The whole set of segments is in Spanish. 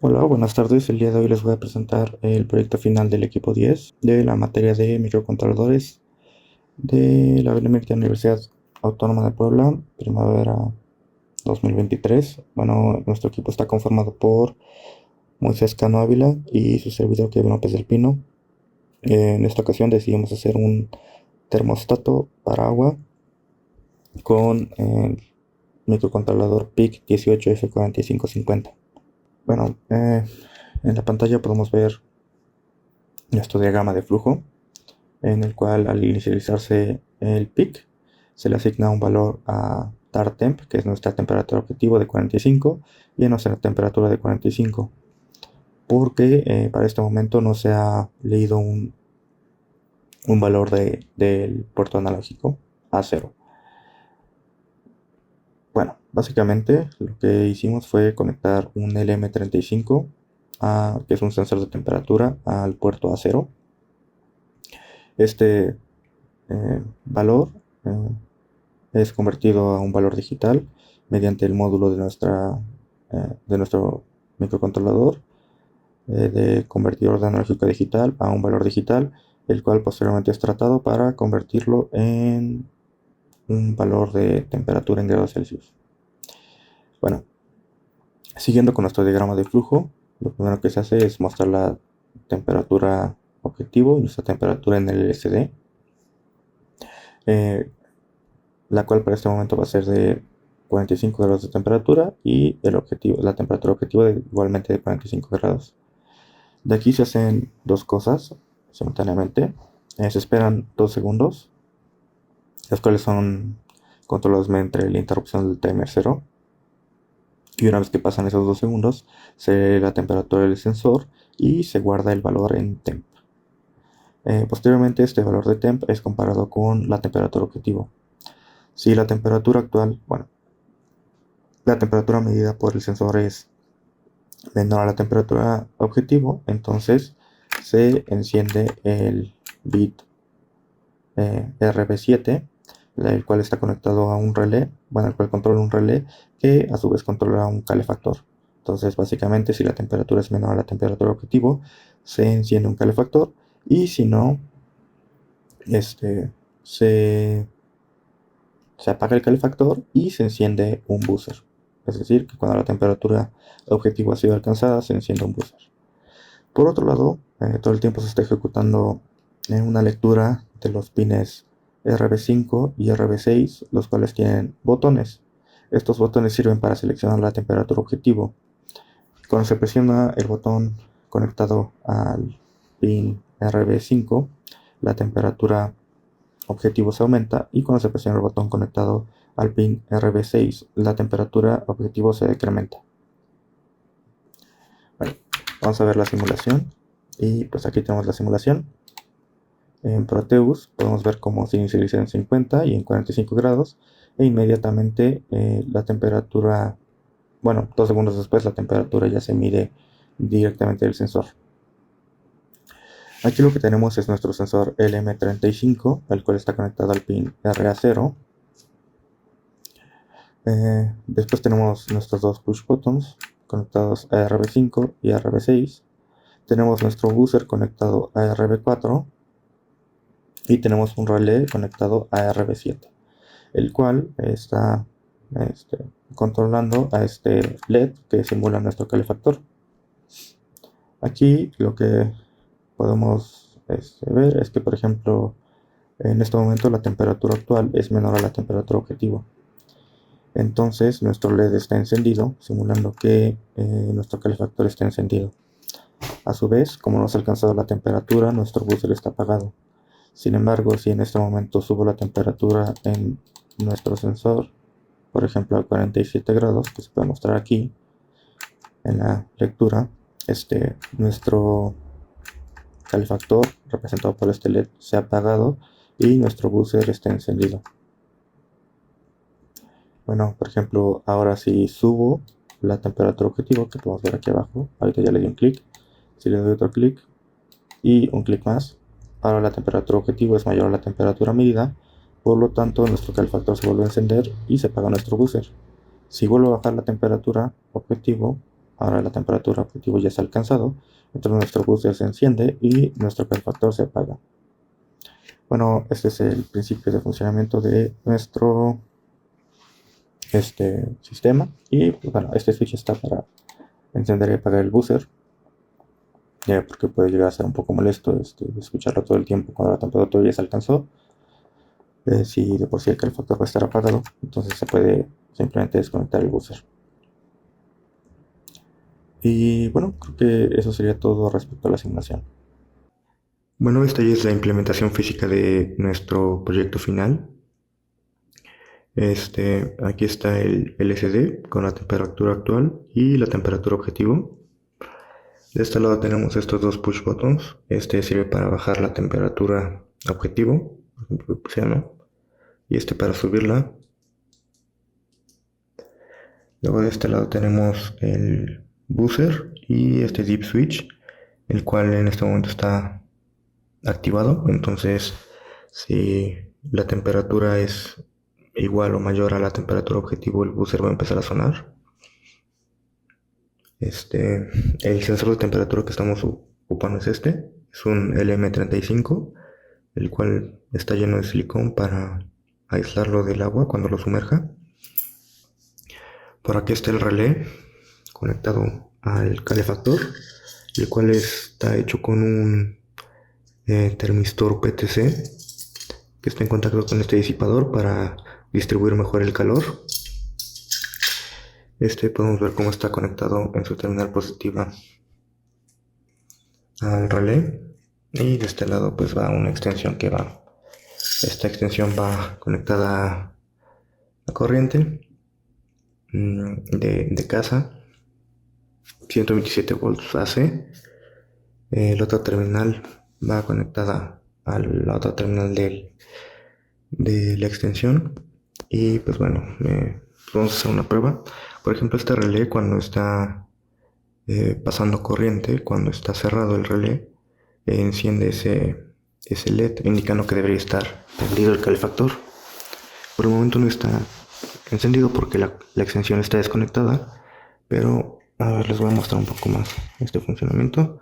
Hola, buenas tardes. El día de hoy les voy a presentar el proyecto final del equipo 10 de la materia de microcontroladores de la Benemérita Universidad Autónoma de Puebla, primavera 2023. Bueno, nuestro equipo está conformado por Moisés Cano Ávila y su servidor Kevin López del Pino. En esta ocasión decidimos hacer un termostato para agua con el microcontrolador PIC 18F4550. Bueno, en la pantalla podemos ver nuestro diagrama de flujo, en el cual al inicializarse el pic se le asigna un valor a tartemp, que es nuestra temperatura objetivo de 45, y a nuestra temperatura de 45, porque para este momento no se ha leído un valor del puerto analógico a 0. Bueno, básicamente lo que hicimos fue conectar un LM35, que es un sensor de temperatura, al puerto A0. Este valor eh, es convertido a un valor digital mediante el módulo de nuestro microcontrolador, de convertidor de analógico a digital a un valor digital, el cual posteriormente es tratado para convertirlo en un valor de temperatura en grados Celsius. Bueno, siguiendo con nuestro diagrama de flujo, lo primero que se hace es mostrar la temperatura objetivo y nuestra temperatura en el LCD, eh, la cual para este momento va a ser de 45 grados de temperatura y la temperatura objetiva igualmente de 45 grados. De aquí se hacen dos cosas simultáneamente. Se esperan 2 segundos, los cuales son controlados mediante la interrupción del timer 0. Y una vez que pasan esos 2 segundos, se lee la temperatura del sensor y se guarda el valor en temp. Posteriormente, este valor de temp es comparado con la temperatura objetivo. Si la temperatura actual, bueno, la temperatura medida por el sensor es menor a la temperatura objetivo, entonces se enciende el bit RB7, el cual está conectado a un relé, bueno, el cual controla un relé que a su vez controla un calefactor. Entonces, básicamente, si la temperatura es menor a la temperatura objetivo, se enciende un calefactor, y si no, se, se apaga el calefactor y se enciende un buzzer. Es decir, que cuando la temperatura objetivo ha sido alcanzada, se enciende un buzzer. Por otro lado, todo el tiempo se está ejecutando una lectura de los pines RB5 y RB6, los cuales tienen botones. Estos botones sirven para seleccionar la temperatura objetivo. Cuando se presiona el botón conectado al pin RB5, la temperatura objetivo se aumenta, y cuando se presiona el botón conectado al pin RB6, la temperatura objetivo se decrementa. Bueno, vamos a ver la simulación, y pues aquí tenemos la simulación. En Proteus podemos ver cómo se inicializa en 50 y en 45 grados, e inmediatamente la temperatura, bueno, 2 segundos después la temperatura ya se mide directamente del sensor. Aquí lo que tenemos es nuestro sensor LM35, el cual está conectado al pin RA0. Después tenemos nuestros dos push buttons conectados a RB5 y RB6. Tenemos nuestro buzzer conectado a RB4 y tenemos un relé conectado a RB7, el cual está controlando a este LED que simula nuestro calefactor. Aquí lo que podemos ver es que, por ejemplo, en este momento la temperatura actual es menor a la temperatura objetivo. Entonces nuestro LED está encendido, simulando que nuestro calefactor está encendido. A su vez, como no se ha alcanzado la temperatura, nuestro buzzer está apagado. Sin embargo, si en este momento subo la temperatura en nuestro sensor, por ejemplo a 47 grados, que se puede mostrar aquí en la lectura, nuestro calefactor, representado por este LED, se ha apagado y nuestro buzzer está encendido. Bueno, por ejemplo, ahora si subo la temperatura objetivo, que podemos ver aquí abajo, ahorita ya le di un clic, si le doy otro clic y un clic más, ahora la temperatura objetivo es mayor a la temperatura medida, por lo tanto nuestro calefactor se vuelve a encender y se apaga nuestro buzzer. Si vuelvo a bajar la temperatura objetivo, Ahora la temperatura objetivo ya se ha alcanzado, entonces nuestro booster se enciende y nuestro calefactor se apaga. Bueno, este es el principio de funcionamiento de nuestro sistema. Y bueno, este switch está para encender y apagar el buzzer, ya porque puede llegar a ser un poco molesto escucharlo todo el tiempo cuando la temperatura ya se alcanzó. Si de por sí el calefactor va a estar apagado, entonces se puede simplemente desconectar el buzzer. Y bueno, creo que eso sería todo respecto a la simulación. Bueno, esta ya es la implementación física de nuestro proyecto final. Aquí está el LCD con la temperatura actual y la temperatura objetivo. De este lado tenemos estos dos push buttons. Este sirve para bajar la temperatura objetivo, por ejemplo, que sea, ¿no? Y este para subirla. Luego de este lado tenemos el buzzer y este deep switch, el cual en este momento está activado. Entonces, si la temperatura es igual o mayor a la temperatura objetivo, el buzzer va a empezar a sonar. El sensor de temperatura que estamos ocupando es es un LM35, el cual está lleno de silicón para aislarlo del agua cuando lo sumerja. Por aquí está el relé conectado al calefactor, el cual está hecho con un termistor PTC que está en contacto con este disipador para distribuir mejor el calor. Podemos ver cómo está conectado en su terminal positiva al relé, y de este lado pues va una extensión esta extensión va conectada a corriente de casa, 127 volts AC. La otra terminal va conectada a la otra terminal de la extensión. Y pues bueno, vamos a hacer una prueba. Por ejemplo, este relé cuando está pasando corriente, cuando está cerrado el relé, enciende ese LED indicando que debería estar prendido el calefactor. Por el momento no está encendido porque la extensión está desconectada, pero a ver, les voy a mostrar un poco más este funcionamiento.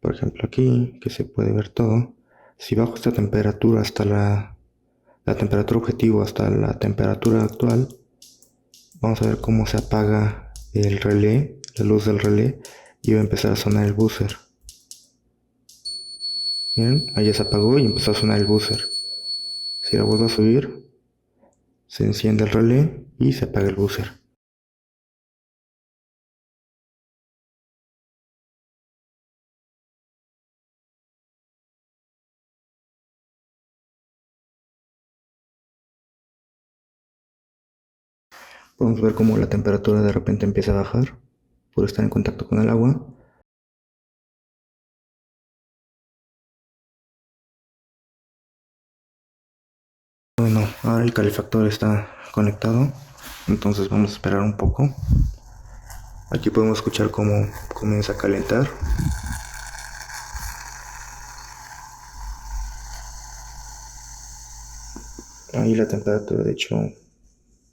Por ejemplo, aquí que se puede ver todo. Si bajo esta temperatura hasta la temperatura objetivo hasta la temperatura actual, vamos a ver cómo se apaga el relé, la luz del relé, y va a empezar a sonar el buzzer. Bien, ahí ya se apagó y empezó a sonar el buzzer. Si la vuelvo a subir, se enciende el relé y se apaga el buzzer. Podemos ver cómo la temperatura de repente empieza a bajar por estar en contacto con el agua. Bueno, ahora el calefactor está conectado, entonces vamos a esperar un poco. Aquí podemos escuchar cómo comienza a calentar. Ahí la temperatura de hecho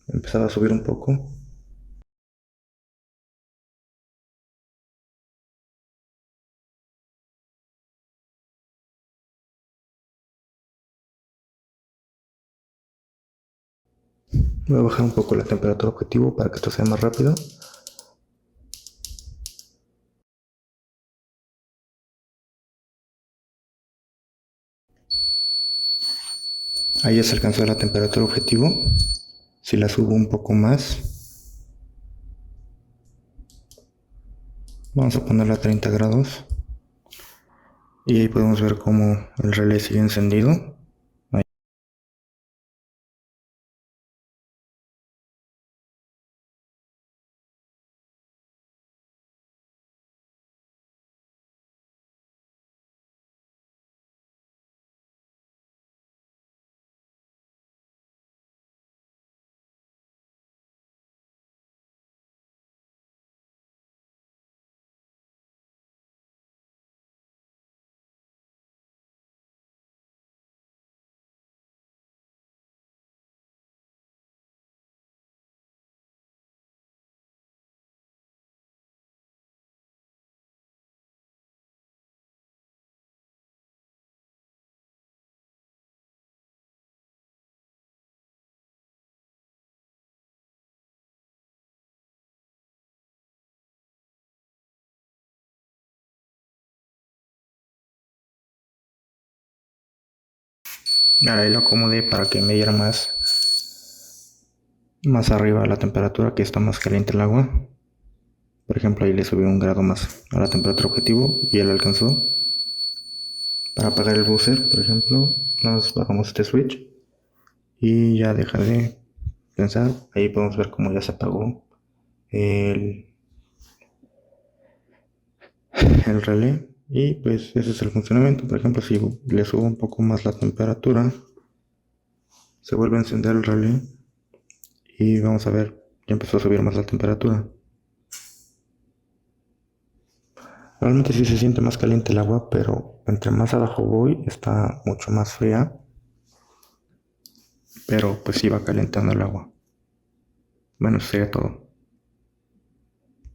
empezaba a subir un poco. Voy a bajar un poco la temperatura objetivo para que esto sea más rápido. Ahí ya se alcanzó la temperatura objetivo. Si la subo un poco más, vamos a ponerla a 30 grados. Y ahí podemos ver cómo el relé sigue encendido. Ahí lo acomodé para que me diera más arriba la temperatura, que está más caliente el agua. Por ejemplo, ahí le subí un grado más a la temperatura objetivo y él alcanzó. Para apagar el buzzer, por ejemplo, nos bajamos este switch y ya deja de pensar. Ahí podemos ver cómo ya se apagó el, el relé. Y pues ese es el funcionamiento. Por ejemplo, si le subo un poco más la temperatura, se vuelve a encender el relé y vamos a ver, ya empezó a subir más la temperatura. Realmente sí se siente más caliente el agua, pero entre más abajo voy está mucho más fría. Pero pues sí va calentando el agua. Bueno, eso sería todo.